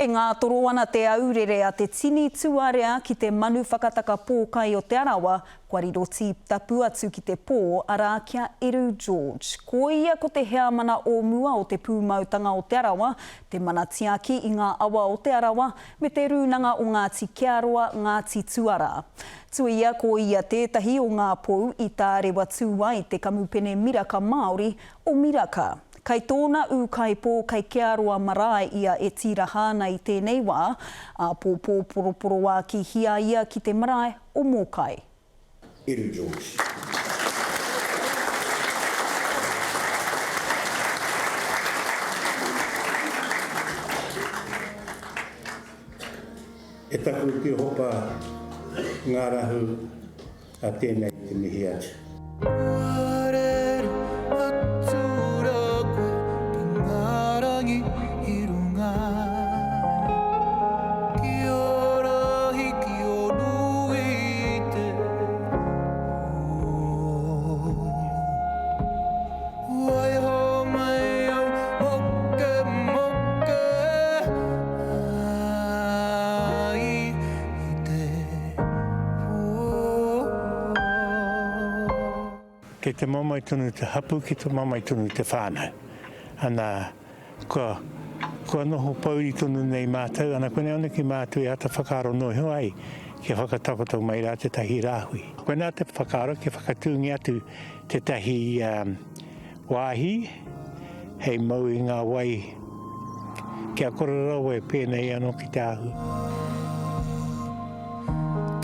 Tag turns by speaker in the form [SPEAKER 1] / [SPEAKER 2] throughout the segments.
[SPEAKER 1] E ngā toro ana te aurere a te tini tuarea ki te manu whakataka pōkai o te arawa, kua riro tapu atu ki te pō ara kia Eru George. Ko ia ko te hea mana o mua o te pūmautanga o te arawa, te mana tiaki i ngā awa o te arawa, me te rūnanga o Ngāti Kiaroa, Ngāti Tuara. Tua ia ko ia tētahi o ngā pou i tā rewa tūa i te kamupene Miraka Māori o Miraka. Kai tōna kai pō kai Kiaroa marae ia e tira hāna i tēnei wā, a pōpō poroporo wā ki hia ia ki te marae o Mōkai.
[SPEAKER 2] Eru George. E taku ki hopa ngā rahu a tēnei te mihi atu. Kei te mamai tonu te hapu, ki te mamai tonu te whānau. Ana, kua noho pauri tonu nei mātou, ana koe neona ki mātou e ata whakaaro noho ai, ki whakatakotau mai rā te tahi rāhui. Koe nā te whakaaro, ki whakatūngi atu te tahi wāhi, hei mau i ngā wai, kia kororau e pēnei anō ki te ahu.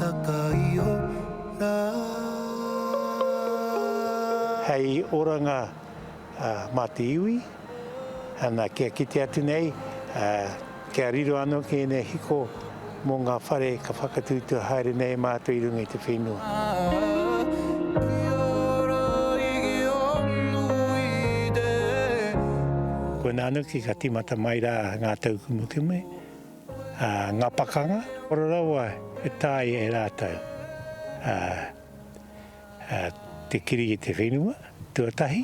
[SPEAKER 2] Takai o rā. Hei oranga mā te iwi, ana kia kite atu nei, kia riro anō ki ne hiko mō ngā whare ka whakatūtua haere nei mātou i runga i te whenua. Koe nānu ki ka timata mai rā ngā taukumukume, ngā pakanga, oraraua e tāi e rātau. Te kiri i te whenua, tuatahi.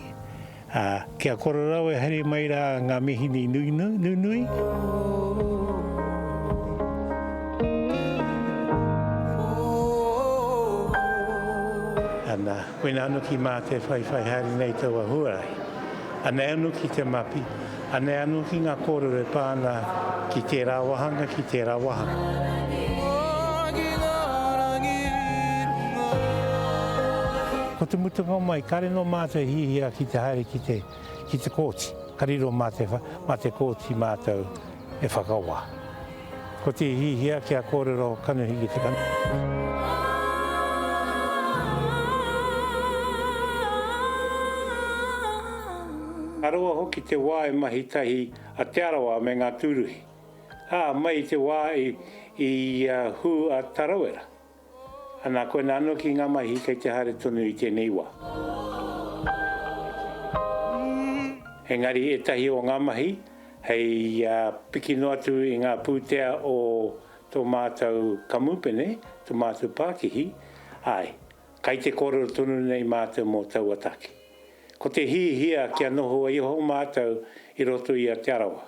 [SPEAKER 2] Kia kororau e here mai rā ngā mihini nui. Ana, wena anu ki mā te whaiwhai hari nei taua huarai. Ana anu ki te mapi. Ana anu ki ngā korore pāna ki te rāwahanga, ki te rāwahanga. Ko te mutunga mai, kare no mātou hihia ki te haere ki te kōti. Kariro mā te kōti mātou e whakawa. Ko te hihia kia kōrero kanuhi ki te kanu. Aroa hoki te wā e mahi tahi a te arawa me ngā tūruhi. Mai te wā i hu a Tarawera. Ana koe nāno ki ngā mahi kei te haere tonu i tēnei wā. Engari e tahi o ngā mahi, hei piki no atu i ngā pūtea o tō mātou kamupene, tō mātou Pākihi, kai te kororo tonu nei mātou mō tauataki. Ko te hihia kia noho i ho mātou i roto i a te arawa.